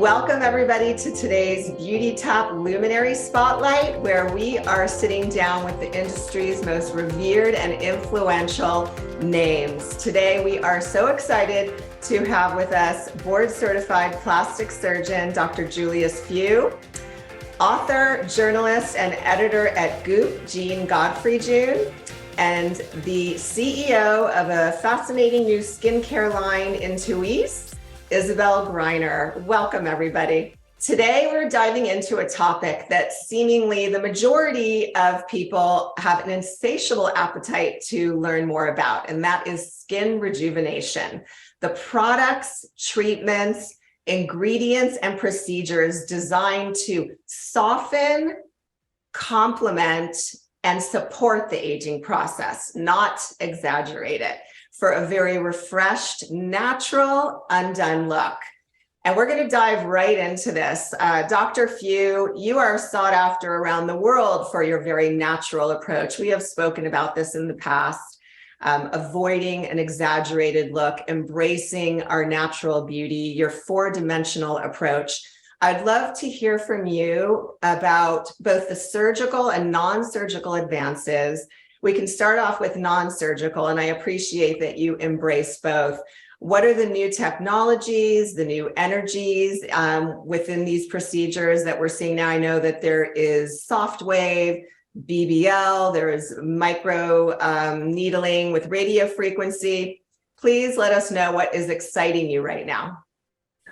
Welcome everybody to today's Beautytap Luminary Spotlight, where we are sitting down with the industry's most revered and influential names. Today we are so excited to have with us board-certified plastic surgeon, Dr. Julius Few, author, journalist, and editor at Goop, Godfrey-June, and the CEO of a fascinating new skincare line, Intuisse, Isabel Greiner. Welcome, everybody. Today, we're diving into a topic that seemingly the majority of people have an insatiable appetite to learn more about, and that is skin rejuvenation. The products, treatments, ingredients, and procedures designed to soften, complement, and support the aging process, not exaggerate it, for a very refreshed, natural, undone look. And we're going to dive right into this. Dr. Few, you are sought after around the world for your very natural approach. We have spoken about this in the past, avoiding an exaggerated look, embracing our natural beauty, your four-dimensional approach. I'd love to hear from you about both the surgical and non-surgical advances. We can start off with non-surgical, and I appreciate that you embrace both. What are the new technologies, the new energies within these procedures that we're seeing now? I know that there is soft wave, BBL, there is micro needling with radio frequency. Please let us know what is exciting you right now.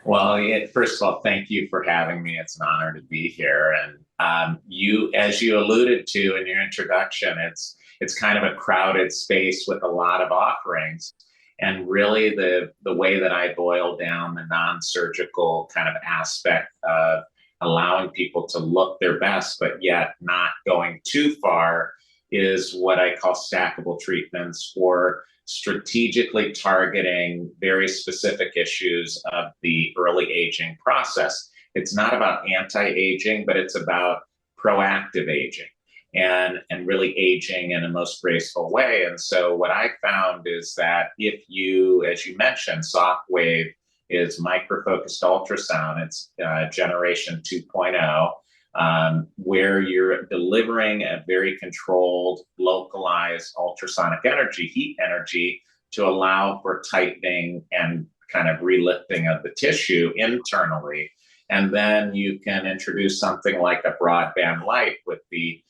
Well, first of all, thank you for having me. It's an honor to be here. And you, as you alluded to in your introduction, it's kind of a crowded space with a lot of offerings. And really the way that I boil down the non-surgical kind of aspect of allowing people to look their best, but yet not going too far, is what I call stackable treatments, or strategically targeting very specific issues of the early aging process. It's not about anti-aging, but it's about proactive aging and really aging in a most graceful way. And so what I found is that if you, as you mentioned, soft wave is micro-focused ultrasound. It's generation 2.0, where you're delivering a very controlled, localized ultrasonic energy, heat energy, to allow for tightening and kind of relifting of the tissue internally. And then you can introduce something like a broadband light with the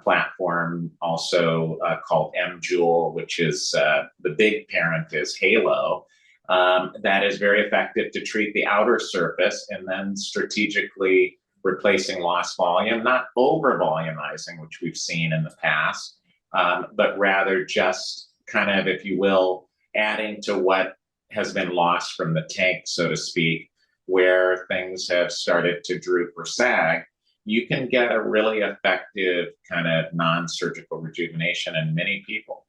platform also called M-Joule, which is the big parent is Halo. That is very effective to treat the outer surface, and then strategically replacing lost volume, not over volumizing, which we've seen in the past, but rather just kind of, if you will, adding to what has been lost from the tank, so to speak, where things have started to droop or sag. You can get a really effective kind of non-surgical rejuvenation in many people.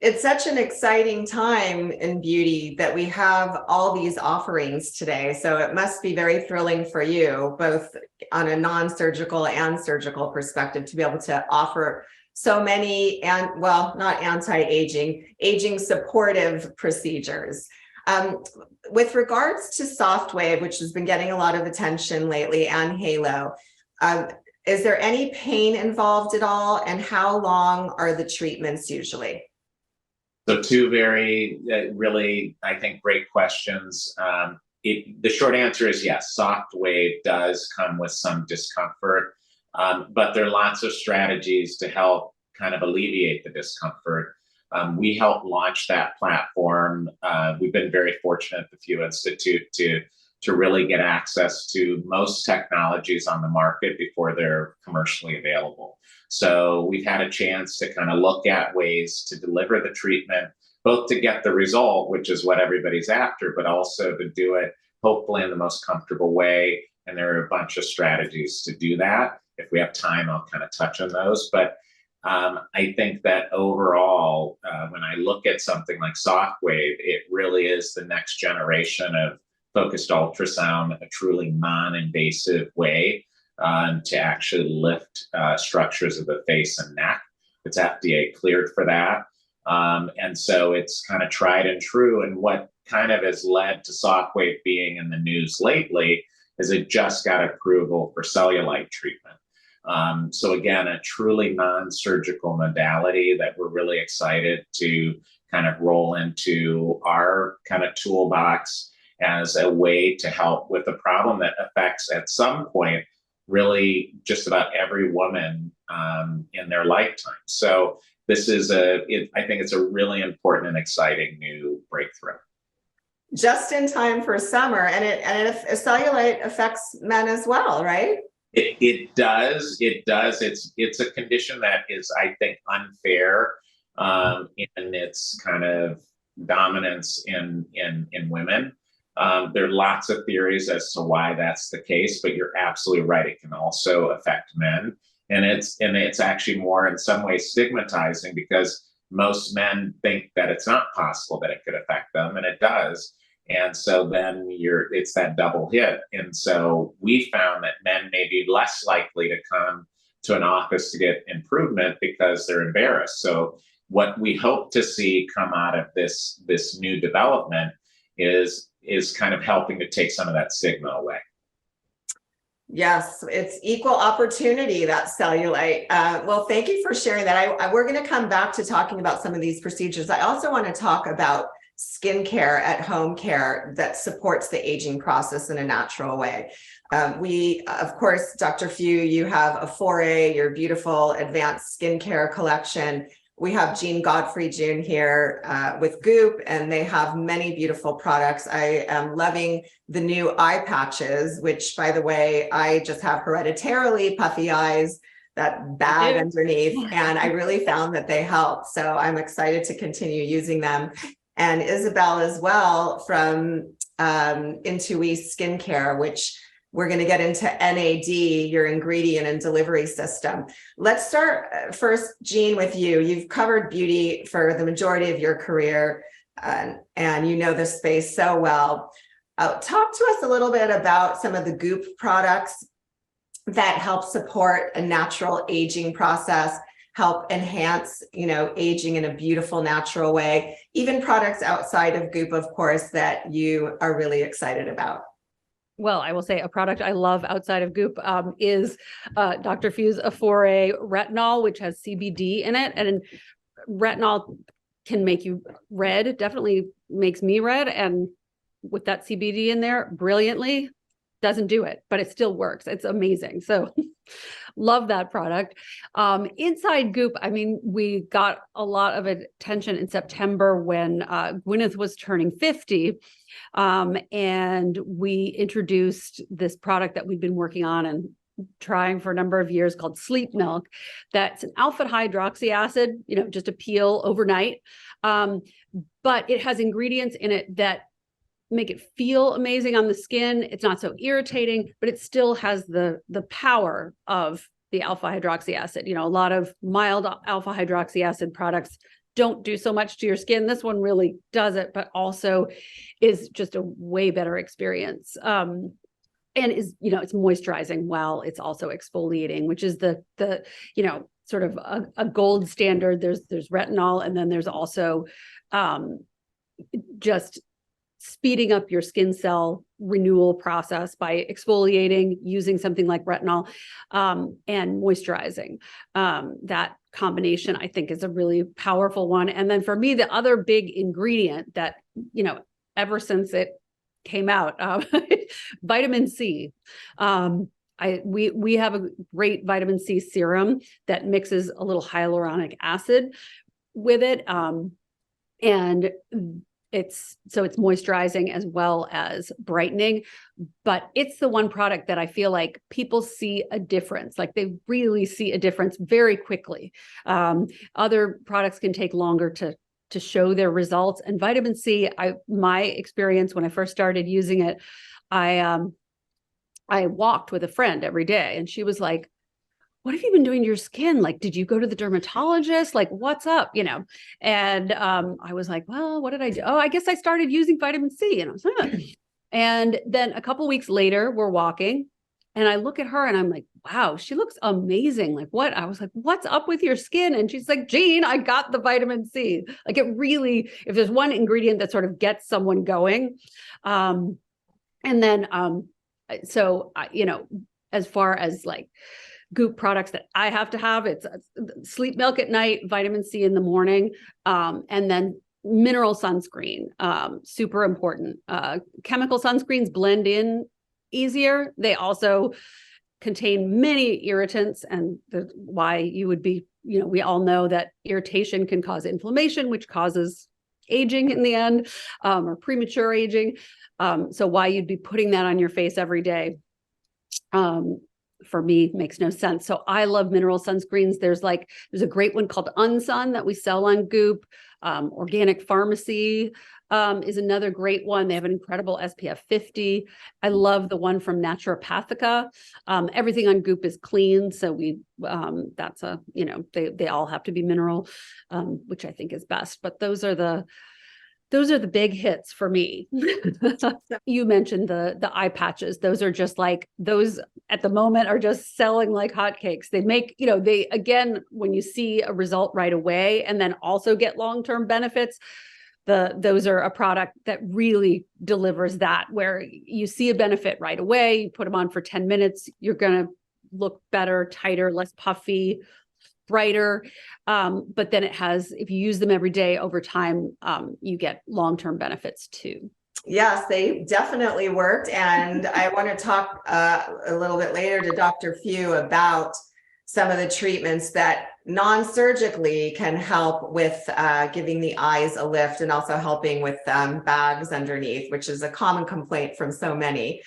It's such an exciting time in beauty that we have all these offerings today. So it must be very thrilling for you, both on a non-surgical and surgical perspective, to be able to offer so many, and well, not anti-aging, aging supportive procedures. With regards to soft wave, which has been getting a lot of attention lately, and Halo, is there any pain involved at all? And how long are the treatments usually? So two very, really, I think, great questions. The short answer is yes, soft wave does come with some discomfort, but there are lots of strategies to help kind of alleviate the discomfort. We helped launch that platform. We've been very fortunate at the Few Institute to really get access to most technologies on the market before they're commercially available. So we've had a chance to kind of look at ways to deliver the treatment, both to get the result, which is what everybody's after, but also to do it hopefully in the most comfortable way. And there are a bunch of strategies to do that. If we have time, I'll kind of touch on those. But I think that overall, when I look at something like soft wave, it really is the next generation of focused ultrasound, a truly non-invasive way to actually lift structures of the face and neck. It's FDA cleared for that. And so it's kind of tried and true. And what kind of has led to soft wave being in the news lately is it just got approval for cellulite treatment. So again, a truly non-surgical modality that we're really excited to kind of roll into our kind of toolbox as a way to help with a problem that affects at some point really just about every woman in their lifetime. So this is I think it's a really important and exciting new breakthrough. Just in time for summer, and cellulite affects men as well, right? It does. It's a condition that is, I think, unfair in its kind of dominance in women. There are lots of theories as to why that's the case, but you're absolutely right. It can also affect men, and it's actually more in some ways stigmatizing because most men think that it's not possible that it could affect them, and it does. And so then it's that double hit. And so we found that men may be less likely to come to an office to get improvement because they're embarrassed. So what we hope to see come out of this new development is kind of helping to take some of that stigma away. Yes, it's equal opportunity, that cellulite. Well, thank you for sharing that. We're going to come back to talking about some of these procedures. I also want to talk about skincare at home care that supports the aging process in a natural way. We, of course, Dr. Few, you have Aforé, your beautiful advanced skincare collection. We have Godfrey-June here with Goop, and they have many beautiful products. I am loving the new eye patches, which, by the way, I just have hereditarily puffy eyes, that bag underneath, and I really found that they help. So I'm excited to continue using them. And Isabel as well from Intuisse Skincare, which we're going to get into NAD, your ingredient and delivery system. Let's start first, Jean, with you. You've covered beauty for the majority of your career, and you know this space so well. Talk to us a little bit about some of the Goop products that help support a natural aging process, help enhance, aging in a beautiful, natural way. Even products outside of Goop, of course, that you are really excited about. Well, I will say a product I love outside of Goop is Dr. Few's Aforé retinol, which has CBD in it. And retinol can make you red. It definitely makes me red. And with that CBD in there, brilliantly, doesn't do it, but it still works. It's amazing. So love that product. Inside Goop, I mean, we got a lot of attention in September when Gwyneth was turning 50. And we introduced this product that we've been working on and trying for a number of years called Sleep Milk. That's an alpha hydroxy acid, just a peel overnight. But it has ingredients in it that make it feel amazing on the skin. It's not so irritating, but it still has the power of the alpha hydroxy acid. A lot of mild alpha hydroxy acid products don't do so much to your skin. This one really does it, but also is just a way better experience. And is, it's moisturizing while it's also exfoliating, which is the sort of a gold standard. There's retinol, and then there's also just speeding up your skin cell renewal process by exfoliating, using something like retinol, and moisturizing. That combination, I think, is a really powerful one. And then for me, the other big ingredient that, ever since it came out, vitamin C. We have a great vitamin C serum that mixes a little hyaluronic acid with it. And it's moisturizing as well as brightening, but it's the one product that I feel like people see a difference. Like they really see a difference very quickly. Other products can take longer to show their results. And vitamin C, my experience when I first started using it, I walked with a friend every day, and she was like, "What have you been doing to your skin? Like, did you go to the dermatologist? Like, what's up?" And I was like, "Well, what did I do? Oh, I guess I started using vitamin C." And I was, And then a couple of weeks later, we're walking, And I look at her and I'm like, wow, she looks amazing. Like what? I was like, what's up with your skin? And she's like, Jean, I got the vitamin C. Like it really, if there's one ingredient that sort of gets someone going. And then, so, you know, as far as like goop products that I have to have, it's sleep milk at night, vitamin C in the morning, and then mineral sunscreen, super important. Chemical sunscreens blend in easier. They also contain many irritants, and why you would be, you know, we all know that irritation can cause inflammation, which causes aging in the end, or premature aging. So why you'd be putting that on your face every day, for me, makes no sense. So I love mineral sunscreens. There's a great one called Unsun that we sell on Goop. Organic Pharmacy is another great one. They have an incredible SPF 50. I love the one from Naturopathica. Everything on Goop is clean. So that's you know, they all have to be mineral, which I think is best. But those are the big hits for me. You mentioned the eye patches. Those are just like, those at the moment are just selling like hotcakes. They make, you know, they, again, when you see a result right away and then also get long-term benefits, those are a product that really delivers that, where you see a benefit right away, you put them on for 10 minutes, you're going to look better, tighter, less puffy, brighter. But then it has, if you use them every day over time, you get long-term benefits too. Yes, they definitely worked. And I want to talk a little bit later to Dr. Few about some of the treatments that non-surgically can help with giving the eyes a lift, and also helping with bags underneath, which is a common complaint from so many.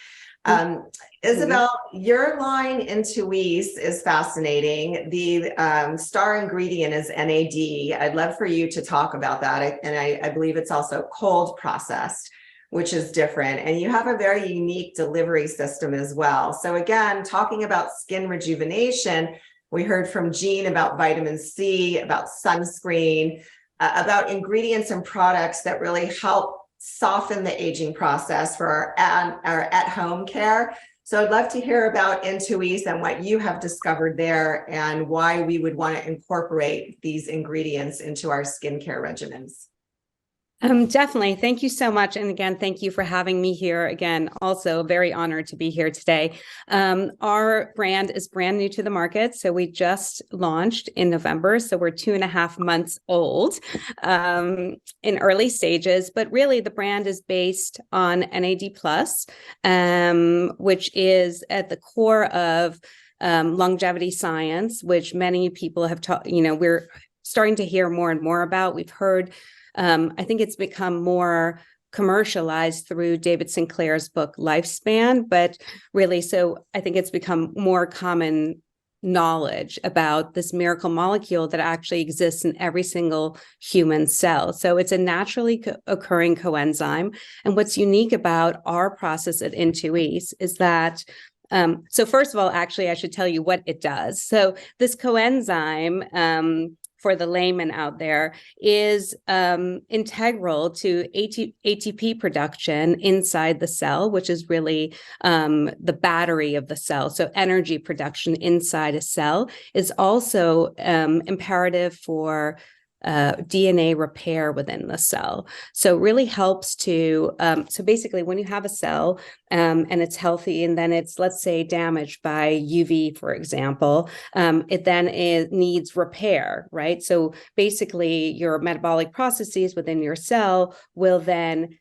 Isabel, your line Intuisse is fascinating. The star ingredient is NAD. I'd love for you to talk about that. And I believe it's also cold processed, which is different. And you have a very unique delivery system as well. So again, talking about skin rejuvenation, we heard from Jean about vitamin C, about sunscreen, about ingredients and products that really help soften the aging process for our at-home care. So I'd love to hear about Intuisse and what you have discovered there, and why we would want to incorporate these ingredients into our skincare regimens. Definitely. Thank you so much. And again, thank you for having me here. Again, also very honored to be here today. Our brand is brand new to the market. So we just launched in November. So we're 2.5 months old, in early stages, but really the brand is based on NAD+, which is at the core of longevity science, which many people have taught, you know, we're starting to hear more and more about. We've heard, I think it's become more commercialized through David Sinclair's book Lifespan, but really, so I think it's become more common knowledge about this miracle molecule that actually exists in every single human cell. So it's a naturally occurring coenzyme. And what's unique about our process at Intuisse is that so first of all, actually, I should tell you what it does. So this coenzyme, for the layman out there, is integral to ATP production inside the cell, which is really the battery of the cell. So energy production inside a cell is also imperative for DNA repair within the cell. So it really helps to, so basically when you have a cell and it's healthy and then it's, let's say, damaged by UV, for example, it then needs repair, right? So basically your metabolic processes within your cell will then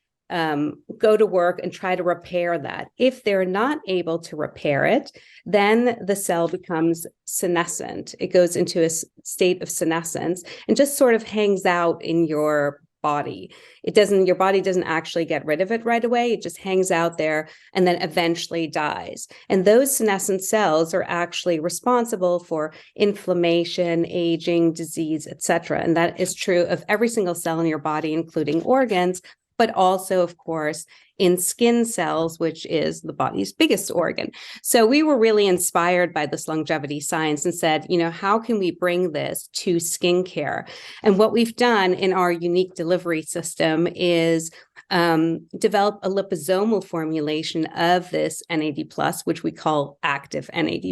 go to work and try to repair that. If they're not able to repair it, then the cell becomes senescent. It goes into a state of senescence and just sort of hangs out in your body. Your body doesn't actually get rid of it right away. It just hangs out there and then eventually dies. And those senescent cells are actually responsible for inflammation, aging, disease, etc. And that is true of every single cell in your body, including organs, but also, of course, in skin cells, which is the body's biggest organ. So we were really inspired by this longevity science and said, you know, how can we bring this to skincare? And what we've done in our unique delivery system is develop a liposomal formulation of this NAD+, which we call active NAD+,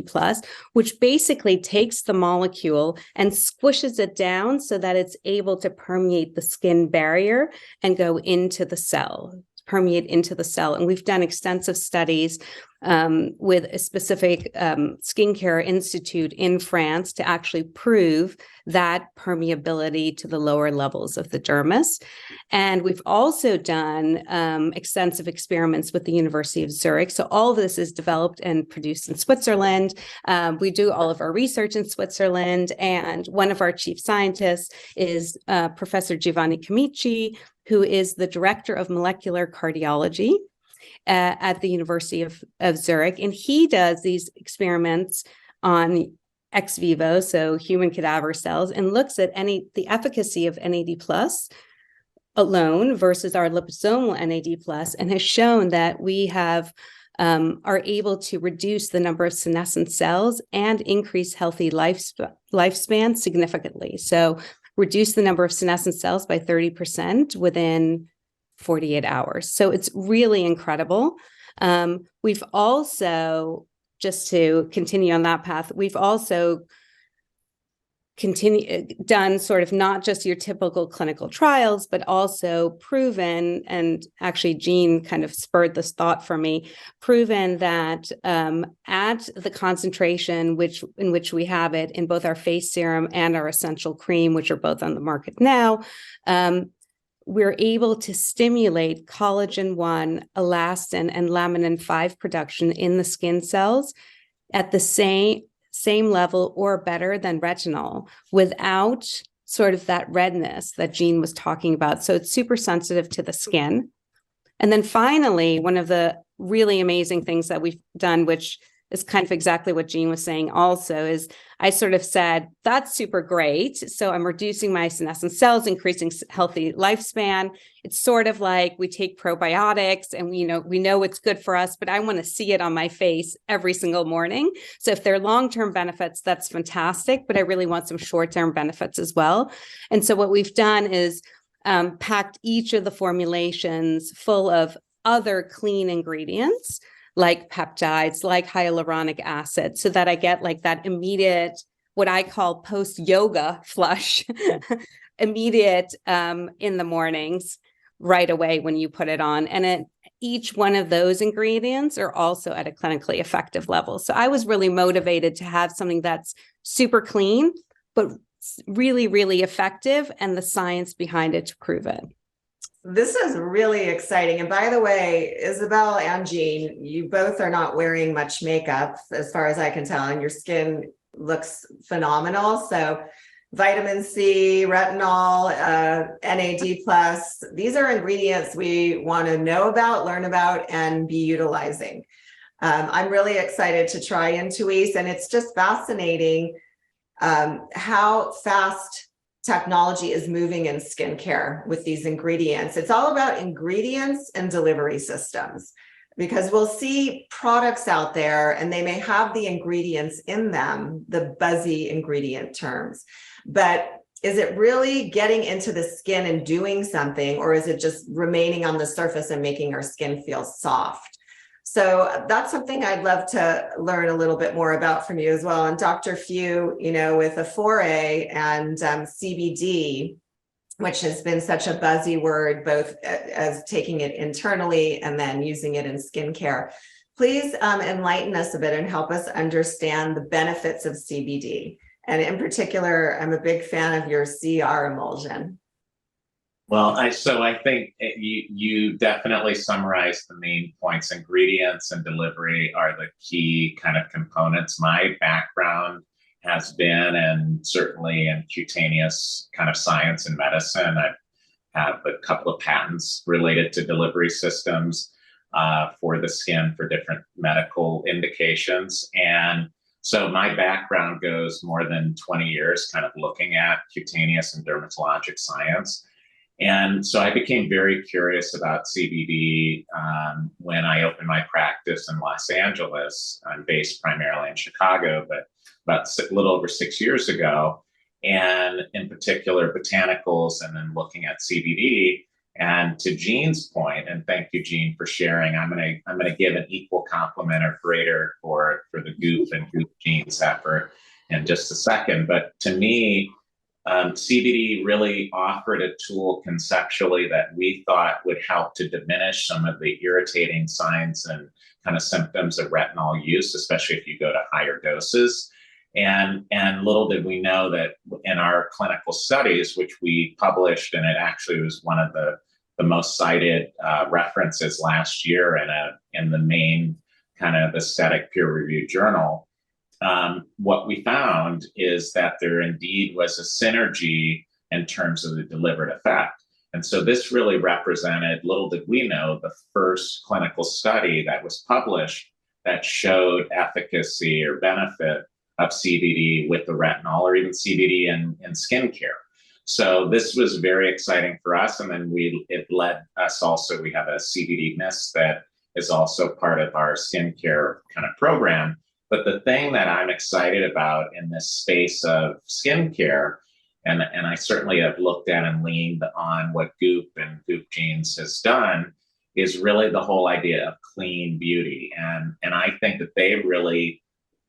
which basically takes the molecule and squishes it down so that it's able to permeate the skin barrier and go into the cell, permeate into the cell. And we've done extensive studies with a specific skincare institute in France to actually prove that permeability to the lower levels of the dermis. And we've also done extensive experiments with the University of Zurich. So all of this is developed and produced in Switzerland. We do all of our research in Switzerland. And one of our chief scientists is Professor Giovanni Camici, who is the director of molecular cardiology at the University of Zurich. And he does these experiments on ex vivo, so human cadaver cells, and looks at the efficacy of NAD+ alone versus our liposomal NAD+, and has shown that we are able to reduce the number of senescent cells and increase healthy lifespan significantly. So reduce the number of senescent cells by 30% within 48 hours. So it's really incredible. We've also, just to continue on that path, we've also done sort of not just your typical clinical trials, but also proven, and actually Jean kind of spurred this thought for me, proven that at the concentration in which we have it in both our face serum and our essential cream, which are both on the market now, we're able to stimulate collagen-1, elastin, and laminin-5 production in the skin cells at the same level or better than retinol without sort of that redness that Jean was talking about. So it's super sensitive to the skin. And then finally, one of the really amazing things that we've done, which is kind of exactly what Jean was saying also, is I sort of said, that's super great. So I'm reducing my senescent cells, increasing healthy lifespan. It's sort of like we take probiotics and we know it's good for us, but I want to see it on my face every single morning. So if there are long-term benefits, that's fantastic, but I really want some short-term benefits as well. And so what we've done is packed each of the formulations full of other clean ingredients, like peptides, like hyaluronic acid, so that I get like that immediate, what I call post-yoga flush, immediate in the mornings, right away when you put it on. And each one of those ingredients are also at a clinically effective level. So I was really motivated to have something that's super clean, but really, really effective, and the science behind it to prove it. This is really exciting. And by the way, Isabel and Jean, you both are not wearing much makeup as far as I can tell, and your skin looks phenomenal. So vitamin C, retinol, NAD+, these are ingredients we want to know about, learn about, and be utilizing. I'm really excited to try Intuisse, and it's just fascinating how fast technology is moving in skincare with these ingredients. It's all about ingredients and delivery systems, because we'll see products out there and they may have the ingredients in them, the buzzy ingredient terms, but is it really getting into the skin and doing something, or is it just remaining on the surface and making our skin feel soft? So that's something I'd love to learn a little bit more about from you as well. And Dr. Few, with Aforé and CBD, which has been such a buzzy word, both as taking it internally and then using it in skincare. Please enlighten us a bit and help us understand the benefits of CBD. And in particular, I'm a big fan of your CR emulsion. Well, I think you definitely summarized the main points. Ingredients and delivery are the key kind of components. My background has been, and certainly in cutaneous kind of science and medicine. I have a couple of patents related to delivery systems for the skin for different medical indications. And so my background goes more than 20 years kind of looking at cutaneous and dermatologic science. And so I became very curious about CBD when I opened my practice in Los Angeles. I'm based primarily in Chicago, but about a little over 6 years ago. And in particular, botanicals, and then looking at CBD, And to Jean's point, and thank you, Jean, for sharing, I'm gonna give an equal compliment or greater for the Goop and Goop Jean's effort in just a second. But to me, CBD really offered a tool conceptually that we thought would help to diminish some of the irritating signs and kind of symptoms of retinol use, especially if you go to higher doses. And little did we know that in our clinical studies, which we published, and it actually was one of the most cited references last year in the main kind of aesthetic peer-reviewed journal, what we found is that there indeed was a synergy in terms of the delivered effect. And so this really represented, little did we know, the first clinical study that was published that showed efficacy or benefit of CBD with the retinol, or even CBD in skincare. So this was very exciting for us. And then it led us also, we have a CBD mist that is also part of our skincare kind of program. But the thing that I'm excited about in this space of skincare, and I certainly have looked at and leaned on what Goop and Goop Jeans has done, is really the whole idea of clean beauty. And I think that they really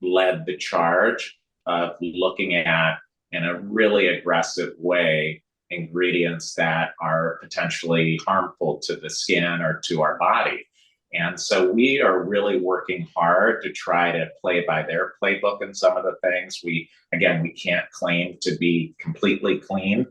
led the charge of looking at, in a really aggressive way, ingredients that are potentially harmful to the skin or to our body. And so we are really working hard to try to play by their playbook in some of the things. We can't claim to be completely clean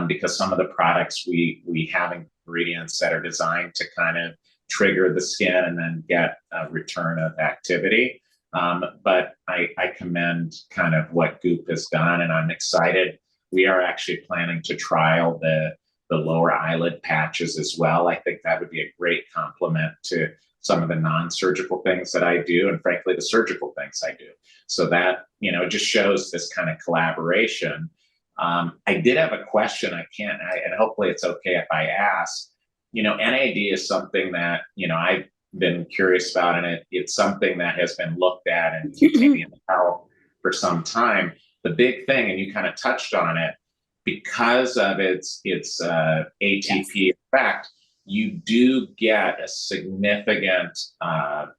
because some of the products we have ingredients that are designed to kind of trigger the skin and then get a return of activity. But I commend kind of what Goop has done, and I'm excited. We are actually planning to trial the lower eyelid patches as well. I think that would be a great complement to some of the non-surgical things that I do, and frankly, the surgical things I do. So that, it just shows this kind of collaboration. I did have a question. And hopefully it's okay if I ask. NAD is something that, I've been curious about, and it's something that has been looked at and maybe in health for some time. The big thing, and you kind of touched on it, because of its ATP effect, you do get a significant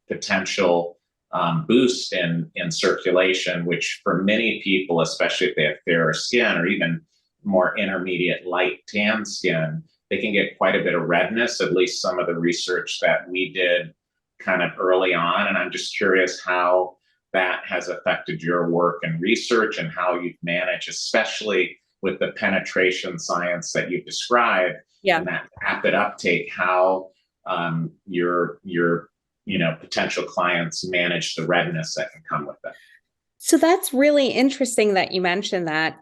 potential boost in circulation, which for many people, especially if they have fairer skin or even more intermediate light tan skin, they can get quite a bit of redness, at least some of the research that we did kind of early on. And I'm just curious how that has affected your work and research, and how you've managed, especially with the penetration science that you've described, and that rapid uptake, how your potential clients manage the redness that can come with it. So that's really interesting that you mentioned that.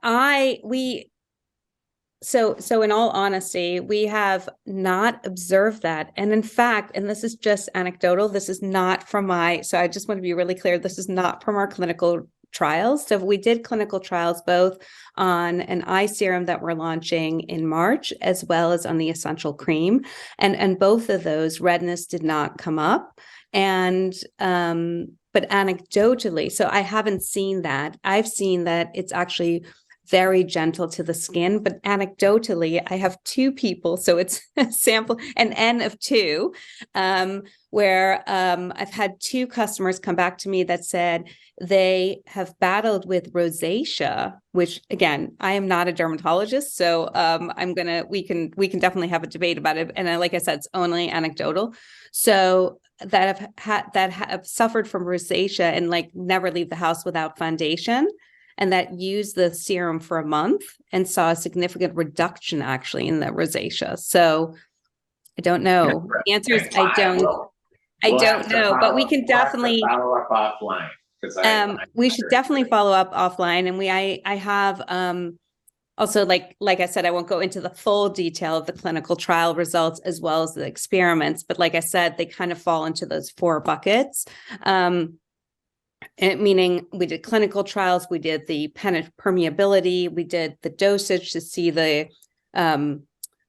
So in all honesty, we have not observed that. And in fact, and this is just anecdotal, this is not from so I just want to be really clear, this is not from our clinical trials. So we did clinical trials both on an eye serum that we're launching in March, as well as on the essential cream. And both of those, redness did not come up. And but anecdotally, so I haven't seen that. I've seen that it's actually very gentle to the skin, but anecdotally, I have two people, so it's a sample, an N of two, where I've had two customers come back to me that said they have battled with rosacea, which again, I am not a dermatologist, so we can definitely have a debate about it. And like I said, it's only anecdotal. So that have suffered from rosacea and like never leave the house without foundation, and that used the serum for a month and saw a significant reduction actually in the rosacea. So I don't know. The answer is I don't know, but we can definitely follow up offline. We should definitely follow up offline. And I have also, like I said, I won't go into the full detail of the clinical trial results as well as the experiments, but like I said, they kind of fall into those 4 buckets. Meaning we did clinical trials, we did the permeability, we did the dosage to see the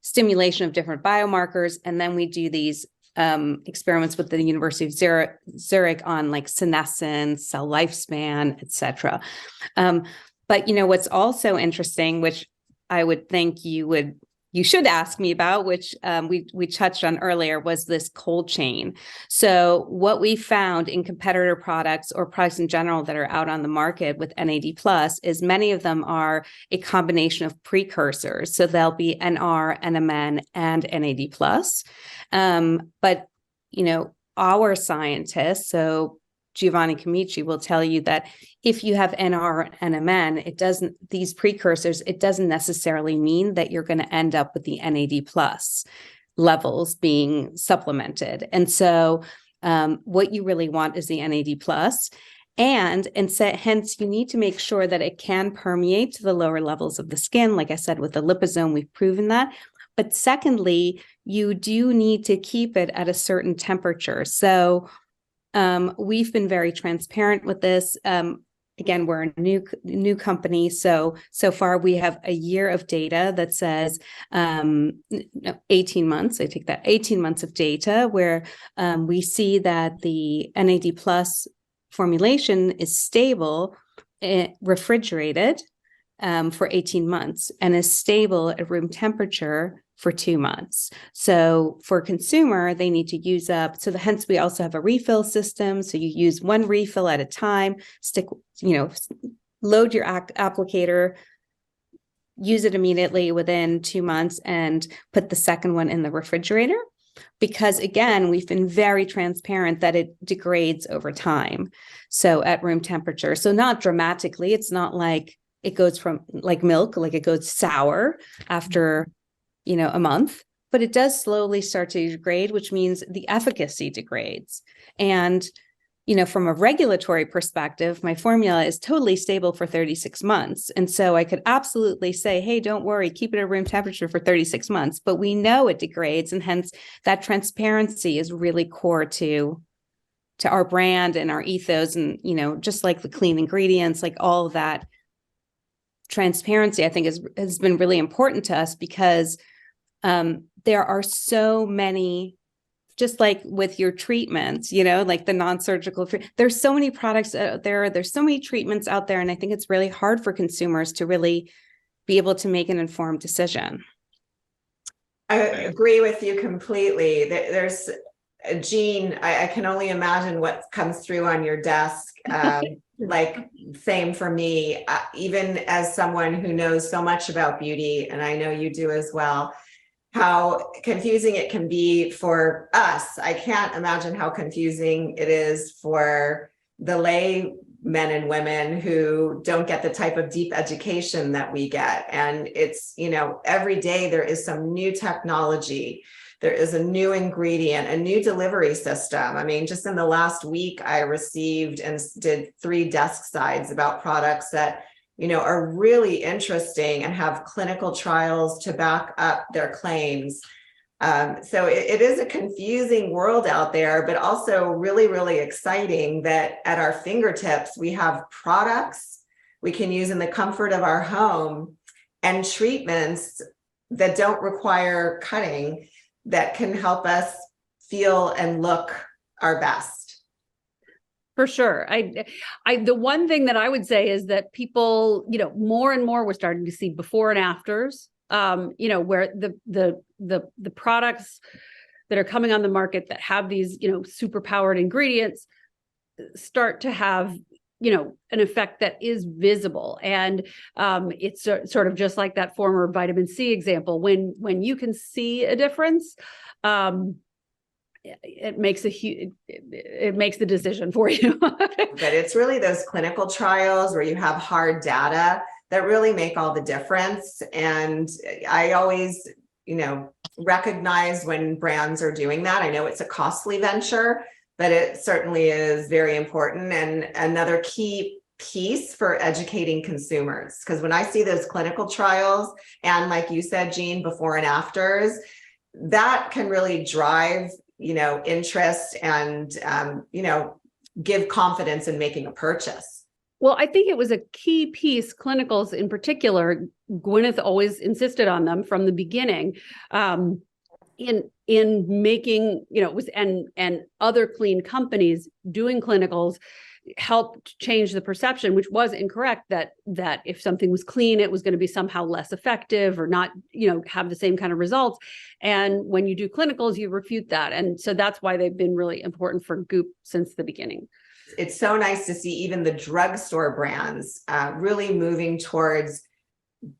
stimulation of different biomarkers, and then we do these experiments with the University of Zurich on like senescence, cell lifespan, etc. But what's also interesting, which I would think you would you should ask me about, which we touched on earlier, was this cold chain. So what we found in competitor products or products in general that are out on the market with NAD+ is many of them are a combination of precursors. So they'll be NR, NMN, and NAD+. But, our scientists, so Giovanni Camici, will tell you that if you have NR and NMN, these precursors, it doesn't necessarily mean that you're going to end up with the NAD+ levels being supplemented. And so what you really want is the NAD+. And so, hence, you need to make sure that it can permeate to the lower levels of the skin. Like I said, with the liposome, we've proven that. But secondly, you do need to keep it at a certain temperature. So we've been very transparent with this. Again, we're a new company. So far we have a year of data that says 18 months. I take that 18 months of data where we see that the NAD+ formulation is stable, refrigerated for 18 months and is stable at room temperature for 2 months. So for consumer, they need to use up. So hence we also have a refill system. So you use one refill at a time, load your applicator, use it immediately within 2 months and put the second one in the refrigerator. Because again, we've been very transparent that it degrades over time. So at room temperature, so not dramatically, it's not like it goes from like milk, like it goes sour after a month, but it does slowly start to degrade, which means the efficacy degrades. And, from a regulatory perspective, my formula is totally stable for 36 months. And so I could absolutely say, hey, don't worry, keep it at room temperature for 36 months, but we know it degrades. And hence that transparency is really core to our brand and our ethos. And, just like the clean ingredients, like all of that transparency, I think has been really important to us because there are so many, just like with your treatments, like the non-surgical, there's so many products out there. There's so many treatments out there. And I think it's really hard for consumers to really be able to make an informed decision. I agree with you completely. There's Jean, I can only imagine what comes through on your desk. Like same for me, even as someone who knows so much about beauty, and I know you do as well, how confusing it can be for us. I can't imagine how confusing it is for the lay men and women who don't get the type of deep education that we get. And it's, every day there is some new technology. There is a new ingredient, a new delivery system. I mean, just in the last week, I received and did 3 desk sides about products that are really interesting and have clinical trials to back up their claims. So it is a confusing world out there, but also really, really exciting that at our fingertips, we have products we can use in the comfort of our home and treatments that don't require cutting that can help us feel and look our best. For sure. The one thing that I would say is that people, more and more we're starting to see before and afters, where the products that are coming on the market that have these, super powered ingredients start to have, an effect that is visible. And it's sort of just like that former vitamin C example. When you can see a difference, it makes the decision for you. But it's really those clinical trials where you have hard data that really make all the difference. And I always, recognize when brands are doing that. I know it's a costly venture, but it certainly is very important and another key piece for educating consumers. Because when I see those clinical trials and like you said, Jean, before and afters, that can really drive interest and, give confidence in making a purchase. Well, I think it was a key piece, clinicals in particular. Gwyneth always insisted on them from the beginning, in making, it was and other clean companies doing clinicals helped change the perception, which was incorrect, that if something was clean, it was going to be somehow less effective or not, have the same kind of results. And when you do clinicals, you refute that. And so that's why they've been really important for Goop since the beginning. It's so nice to see even the drugstore brands really moving towards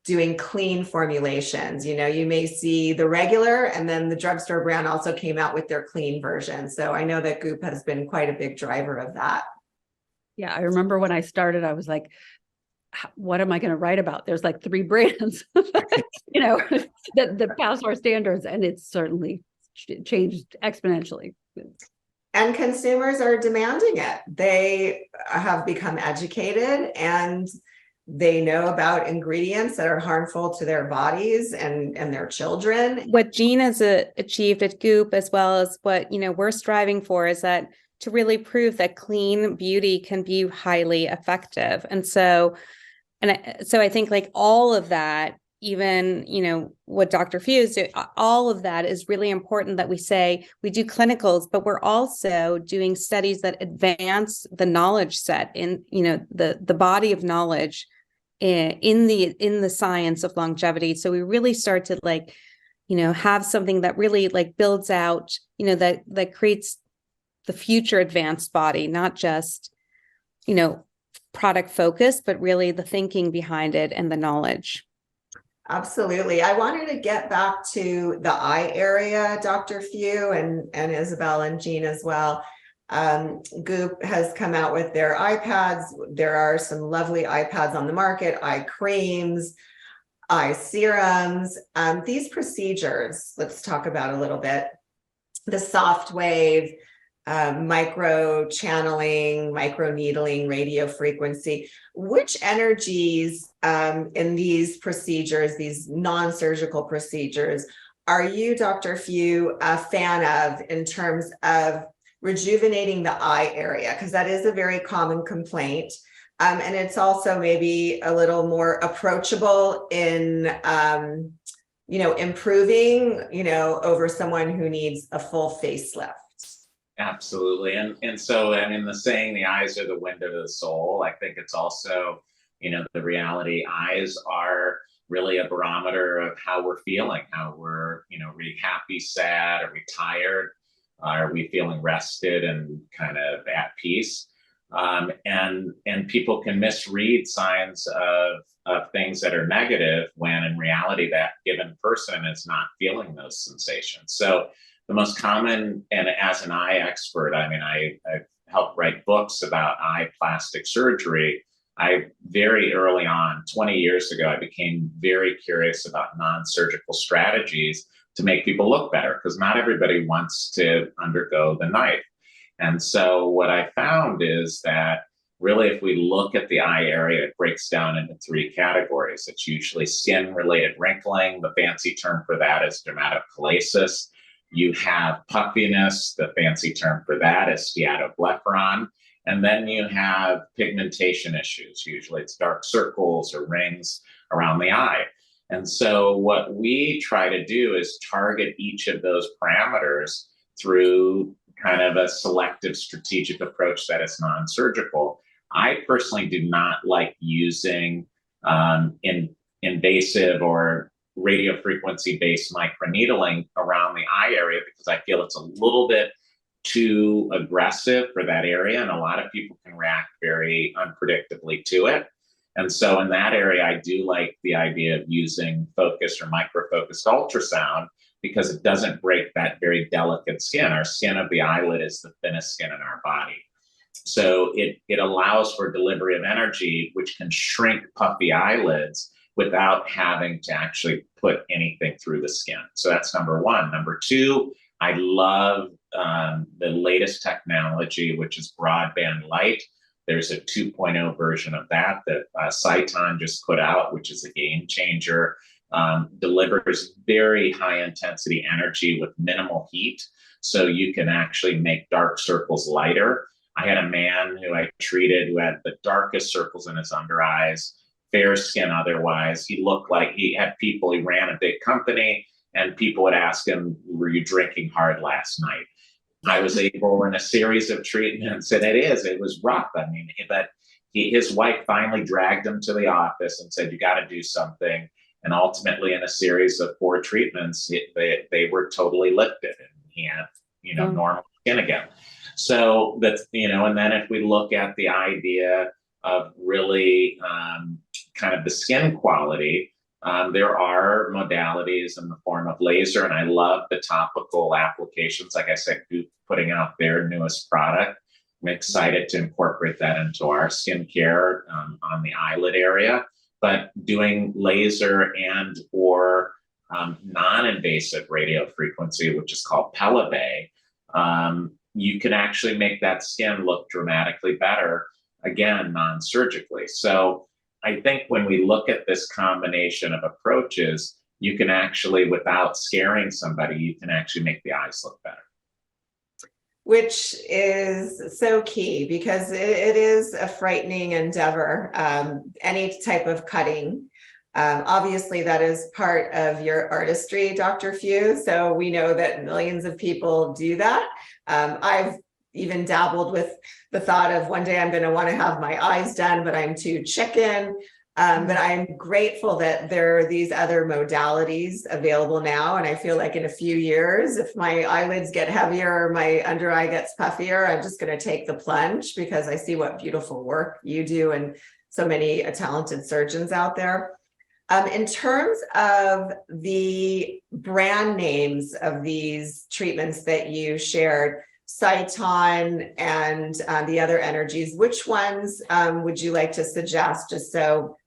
doing clean formulations. You may see the regular, and then the drugstore brand also came out with their clean version. So I know that Goop has been quite a big driver of that. Yeah, I remember when I started, I was like, what am I going to write about? There's like 3 brands, that pass our standards, and it's certainly changed exponentially. And consumers are demanding it. They have become educated, and they know about ingredients that are harmful to their bodies and their children. What Jean has achieved at Goop, as well as what we're striving for, is that to really prove that clean beauty can be highly effective. And so I think like all of that, even, what Dr. Few is doing, all of that is really important, that we say we do clinicals, but we're also doing studies that advance the knowledge set in, the body of knowledge in the science of longevity. So we really start to have something that really builds out, that creates the future advanced body, not just, product focused, but really the thinking behind it and the knowledge. Absolutely. I wanted to get back to the eye area, Dr. Few and Isabel and Jean as well. Goop has come out with their iPads. There are some lovely iPads on the market, eye creams, eye serums. These procedures, let's talk about a little bit. The soft wave, micro channeling, micro needling, radio frequency. Which energies in these procedures, these non-surgical procedures, are you, Dr. Few, a fan of in terms of rejuvenating the eye area? Because that is a very common complaint. And it's also maybe a little more approachable in, improving, over someone who needs a full facelift. Absolutely. And so, the saying, the eyes are the window to the soul, I think it's also, the reality. Eyes are really a barometer of how we're feeling, how we're, are we happy, sad, are we tired? Are we feeling rested and kind of at peace? And people can misread signs of things that are negative, when in reality that given person is not feeling those sensations. So the most common, and as an eye expert, I've helped write books about eye plastic surgery. I very early on, 20 years ago, I became very curious about non-surgical strategies to make people look better, because not everybody wants to undergo the knife. And so what I found is that really, if we look at the eye area, it breaks down into 3 categories. It's usually skin-related wrinkling. The fancy term for that is dermatochalasis. You have puffiness. The fancy term for that is steatoblepharon. And then you have pigmentation issues. Usually it's dark circles or rings around the eye. And so what we try to do is target each of those parameters through kind of a selective strategic approach that is non-surgical. I personally do not like using invasive or radio frequency based microneedling around the eye area, because I feel it's a little bit too aggressive for that area, and a lot of people can react very unpredictably to it. And so in that area, I do like the idea of using focused or micro-focused ultrasound, because it doesn't break that very delicate skin. Our skin of the eyelid is the thinnest skin in our body. So it allows for delivery of energy, which can shrink puffy eyelids without having to actually put anything through the skin. So that's number one. Number two, I love the latest technology, which is broadband light. There's a 2.0 version of that Cyton just put out, which is a game changer. Delivers very high intensity energy with minimal heat. So you can actually make dark circles lighter. I had a man who I treated who had the darkest circles in his under eyes, fair skin otherwise. He looked like he ran a big company, and people would ask him, were you drinking hard last night? I was able in a series of treatments, and it was rough. I mean, but his wife finally dragged him to the office and said, "You got to do something." And ultimately, in a series of 4 treatments, they were totally lifted, and he had, normal skin again. So that's, and then if we look at the idea of really kind of the skin quality, there are modalities in the form of laser, and I love the topical applications. Like I said, Goop putting out their newest product. I'm excited to incorporate that into our skincare on the eyelid area. But doing laser and or non-invasive radio frequency, which is called Pelabay, you can actually make that skin look dramatically better, again, non-surgically. So I think when we look at this combination of approaches, you can actually, without scaring somebody, you can actually make the eyes look better. Which is so key, because it is a frightening endeavor, any type of cutting. Obviously, that is part of your artistry, Dr. Few. So we know that millions of people do that. I've even dabbled with the thought of one day I'm going to want to have my eyes done, but I'm too chicken. But I'm grateful that there are these other modalities available now. And I feel like in a few years, if my eyelids get heavier or my under eye gets puffier, I'm just going to take the plunge, because I see what beautiful work you do and so many talented surgeons out there. In terms of the brand names of these treatments that you shared, Sciton and the other energies, which ones would you like to suggest, just so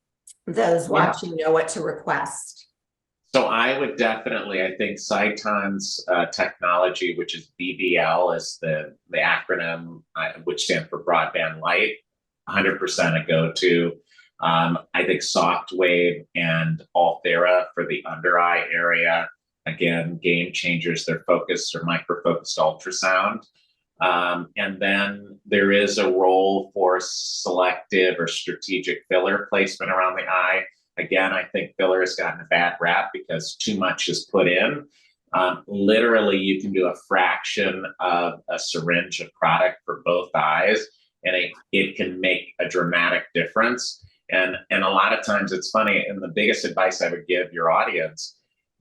those watching know what to request? So I would definitely, I think Sciton's technology, which is BBL, is the acronym, which stands for broadband light, 100% a go-to. I think Soft Wave and Althera for the under eye area, again, game changers. Their focus or micro-focused ultrasound. And then there is a role for selective or strategic filler placement around the eye. Again, I think filler has gotten a bad rap because too much is put in. Literally, you can do a fraction of a syringe of product for both eyes, and it can make a dramatic difference. And a lot of times it's funny, and the biggest advice I would give your audience,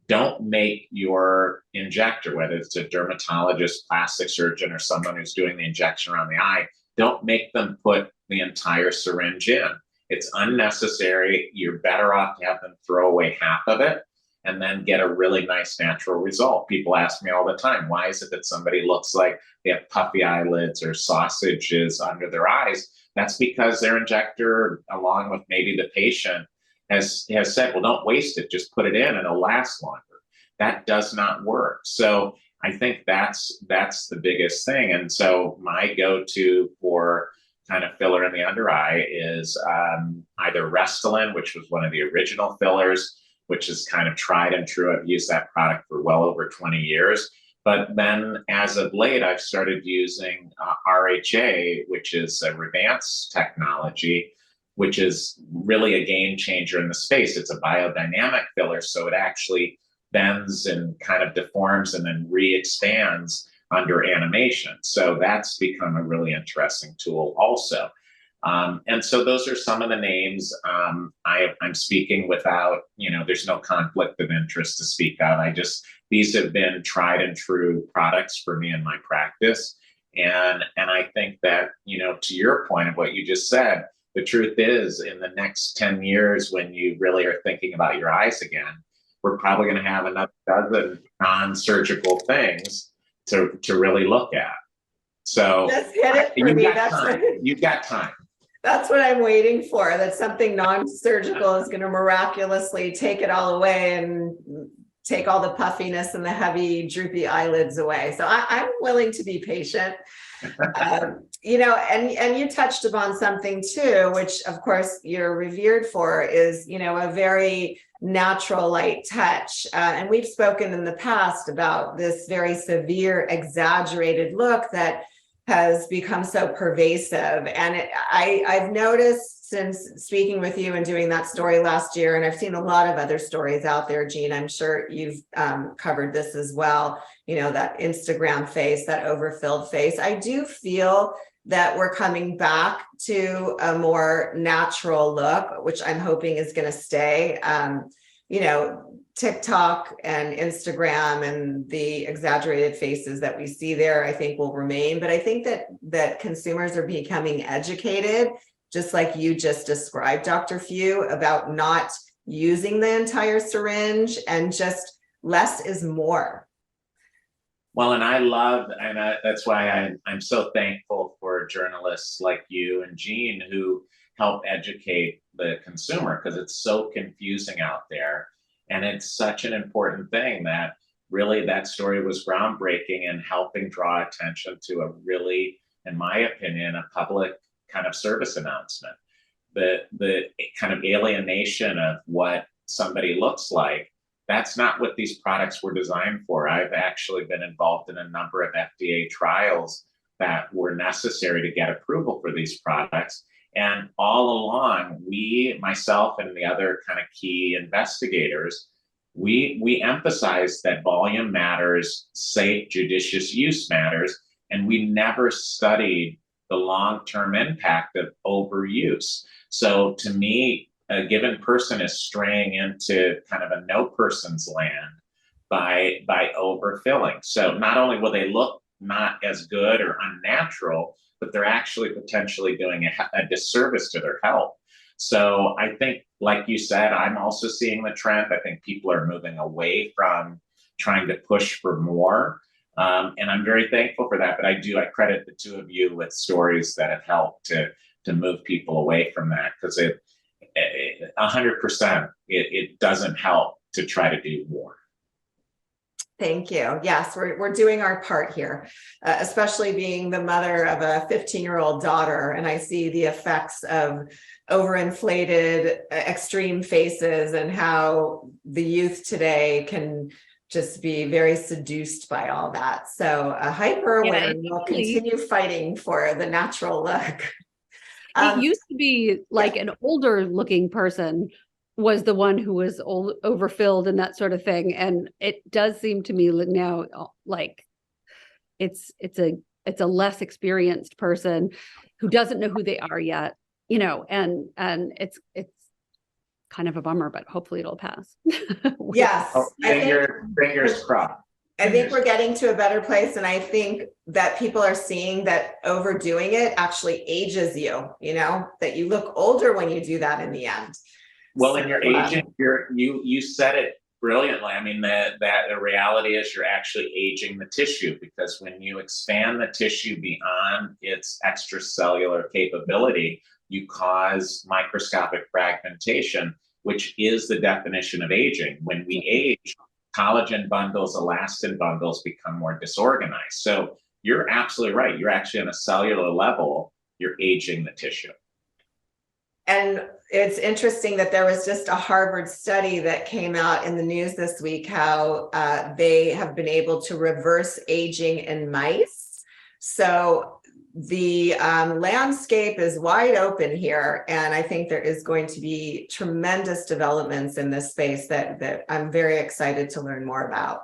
don't make your injector, whether it's a dermatologist, plastic surgeon, or someone who's doing the injection around the eye, don't make them put the entire syringe in. It's unnecessary. You're better off to have them throw away half of it and then get a really nice natural result. People ask me all the time, why is it that somebody looks like they have puffy eyelids or sausages under their eyes? That's because their injector, along with maybe the patient, has said, well, don't waste it, just put it in and it'll last longer. That does not work. So I think that's the biggest thing. And so my go-to for kind of filler in the under eye is either Restylane, which was one of the original fillers, which is kind of tried and true. I've used that product for well over 20 years. But then as of late, I've started using RHA, which is a Revance technology, which is really a game changer in the space. It's a biodynamic filler, so it actually bends and kind of deforms and then re-expands under animation. So that's become a really interesting tool also. And so those are some of the names. I'm speaking without, there's no conflict of interest to speak of. These have been tried and true products for me in my practice. And I think that, to your point of what you just said, the truth is in the next 10 years, when you really are thinking about your eyes again, we're probably going to have another dozen non-surgical things to really look at. So just hit it for me. You've got time. That's what I'm waiting for, that something non-surgical is going to miraculously take it all away and take all the puffiness and the heavy, droopy eyelids away. So I'm willing to be patient. And you touched upon something too, which of course you're revered for, is, a very natural light touch. And we've spoken in the past about this very severe, exaggerated look that has become so pervasive. And I've noticed since speaking with you and doing that story last year, and I've seen a lot of other stories out there, Jean, I'm sure you've covered this as well, you know, that Instagram face, that overfilled face. I do feel that we're coming back to a more natural look, which I'm hoping is going to stay. You know, TikTok and Instagram and the exaggerated faces that we see there, I think will remain. But I think that consumers are becoming educated, just like you just described, Dr. Few, about not using the entire syringe, and just less is more. Well, and that's why I'm so thankful for journalists like you and Jean who help educate the consumer, because it's so confusing out there. And it's such an important thing that really that story was groundbreaking in helping draw attention to a really, in my opinion, a public kind of service announcement. The kind of alienation of what somebody looks like, that's not what these products were designed for. I've actually been involved in a number of FDA trials that were necessary to get approval for these products. And all along, myself and the other kind of key investigators, we emphasized that volume matters, safe, judicious use matters, and we never studied the long-term impact of overuse. So to me, a given person is straying into kind of a no person's land by overfilling. So not only will they look not as good or unnatural, but they're actually potentially doing a disservice to their health. So I think, like you said, I'm also seeing the trend. I think people are moving away from trying to push for more. And I'm very thankful for that. But I credit the two of you with stories that have helped to move people away from that, because 100%, it doesn't help to try to do more. Thank you. Yes, we're doing our part here, especially being the mother of a 15-year-old daughter. And I see the effects of overinflated extreme faces and how the youth today can just be very seduced by all that. So hyper aware will continue fighting for the natural look. It used to be like an older looking person was the one who was overfilled and that sort of thing. And it does seem to me now like it's a less experienced person who doesn't know who they are yet, you know, and it's kind of a bummer, but hopefully it'll pass. Yes. Fingers crossed. I think we're getting to a better place. And I think that people are seeing that overdoing it actually ages you, you know, that you look older when you do that in the end. Well, in your aging, you said it brilliantly. I mean, the reality is you're actually aging the tissue, because when you expand the tissue beyond its extracellular capability, you cause microscopic fragmentation, which is the definition of aging. When we age, collagen bundles, elastin bundles become more disorganized. So you're absolutely right. You're actually on a cellular level, you're aging the tissue. And it's interesting that there was just a Harvard study that came out in the news this week, how they have been able to reverse aging in mice. So the landscape is wide open here. And I think there is going to be tremendous developments in this space that I'm very excited to learn more about.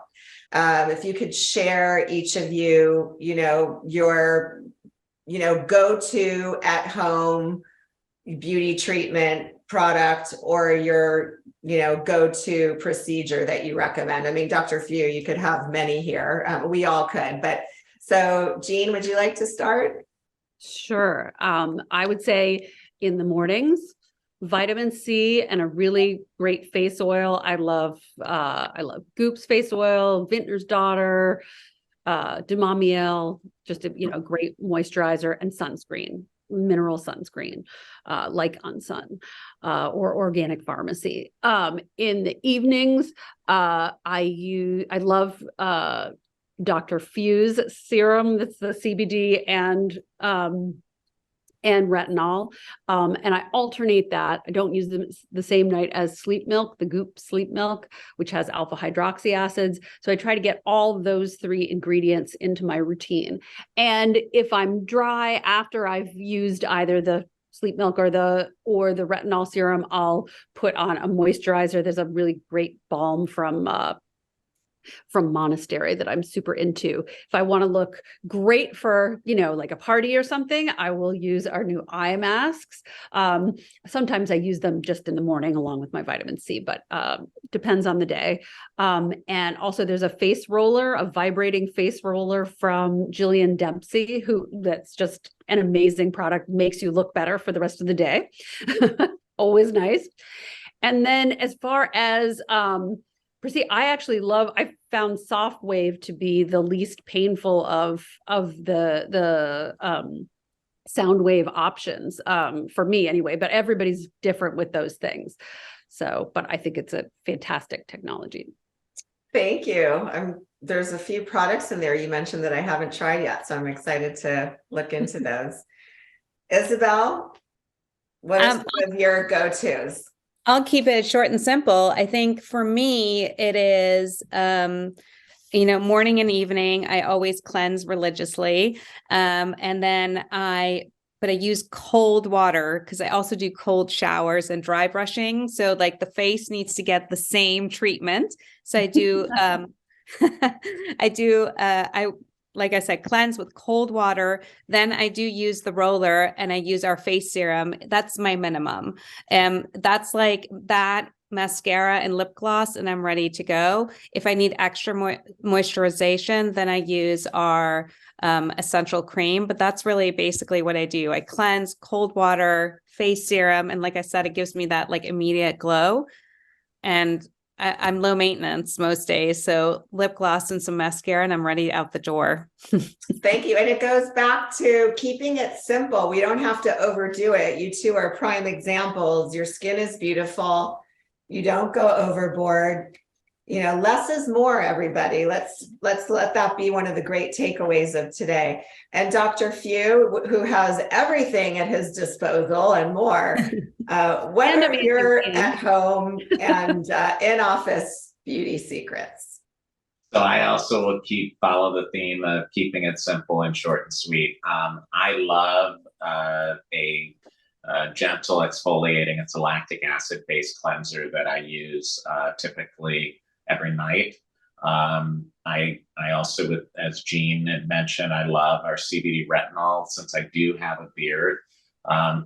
If you could share, each of you, you know, your, you know, go-to at home beauty treatment product, or your, you know, go-to procedure that you recommend. I mean, Dr. Few, you could have many here. We all could, but so Jean, would you like to start? Sure. I would say in the mornings, vitamin C and a really great face oil. I love Goop's face oil, Vintner's Daughter, Dumamiel, just a, you know, great moisturizer, and sunscreen. Mineral sunscreen, like Unsun, or Organic Pharmacy. In the evenings, I love Dr. Few's serum. That's the CBD and and retinol. And I alternate that. I don't use them the same night as sleep milk, the Goop sleep milk, which has alpha hydroxy acids. So I try to get all those 3 ingredients into my routine. And if I'm dry after I've used either the sleep milk or the retinol serum, I'll put on a moisturizer. There's a really great balm from Monastery that I'm super into. If I want to look great for, like a party or something, I will use our new eye masks. Sometimes I use them just in the morning along with my vitamin C, but depends on the day. And also there's a face roller, a vibrating face roller from Jillian Dempsey, that's just an amazing product, makes you look better for the rest of the day. Always nice. And then as far as I found Soft Wave to be the least painful of the sound wave options, for me anyway, but everybody's different with those things. So, but I think it's a fantastic technology. Thank you. There's a few products in there you mentioned that I haven't tried yet, so I'm excited to look into those. Isabel, what are some of your go-tos? I'll keep it short and simple. I think for me, it is, morning and evening, I always cleanse religiously. And then I use cold water because I also do cold showers and dry brushing. So like the face needs to get the same treatment. So I do, like I said, cleanse with cold water. Then I do use the roller and I use our face serum. That's my minimum. That's like that mascara and lip gloss, and I'm ready to go. If I need extra moisturization, then I use our essential cream. But that's really basically what I do. I cleanse, cold water, face serum. And like I said, it gives me that like immediate glow. And I'm low maintenance most days, so lip gloss and some mascara and I'm ready out the door. Thank you. And it goes back to keeping it simple. We don't have to overdo it. You two are prime examples. Your skin is beautiful. You don't go overboard. Less is more, everybody. Let's let that be one of the great takeaways of today. And Dr. Few, who has everything at his disposal and more, what are your at-home and in-office beauty secrets? So I also will follow the theme of keeping it simple and short and sweet. I love a gentle exfoliating. It's a lactic acid-based cleanser that I use typically every night. I also, as Jean had mentioned, I love our CBD retinol. Since I do have a beard,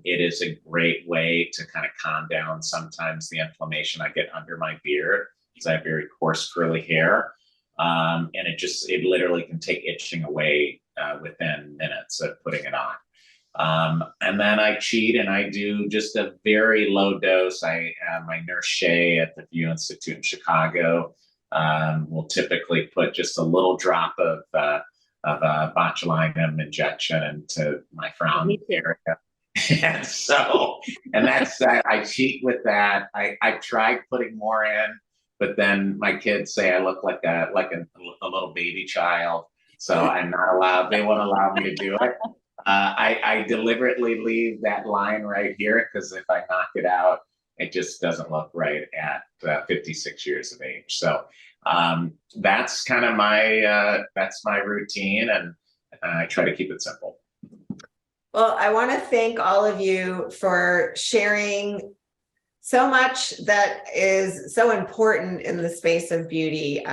it is a great way to kind of calm down sometimes the inflammation I get under my beard because I have very coarse curly hair. And it literally can take itching away within minutes of putting it on. And then I cheat and I do just a very low dose. My nurse Shay at the Few Institute in Chicago will typically put just a little drop of botulinum injection into my frown area. And that's that. I cheat with that. I tried putting more in, but then my kids say I look like a little baby child. So I'm not allowed. They won't allow me to do it. I deliberately leave that line right here because if I knock it out, it just doesn't look right at 56 years of age. So that's kind of my routine, and I try to keep it simple. Well, I want to thank all of you for sharing so much that is so important in the space of beauty,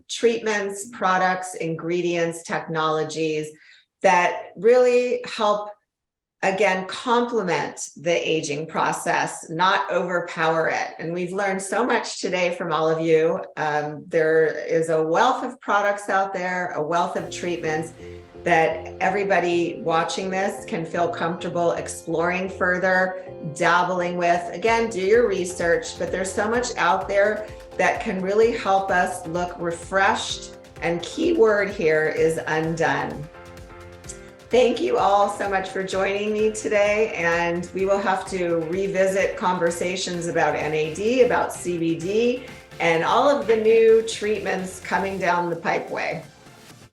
treatments, products, ingredients, technologies that really help, again, complement the aging process, not overpower it. And we've learned so much today from all of you. There is a wealth of products out there, a wealth of treatments that everybody watching this can feel comfortable exploring further, dabbling with. Again, do your research, but there's so much out there that can really help us look refreshed. And key word here is undone. Thank you all so much for joining me today, and we will have to revisit conversations about NAD, about CBD, and all of the new treatments coming down the pipeway.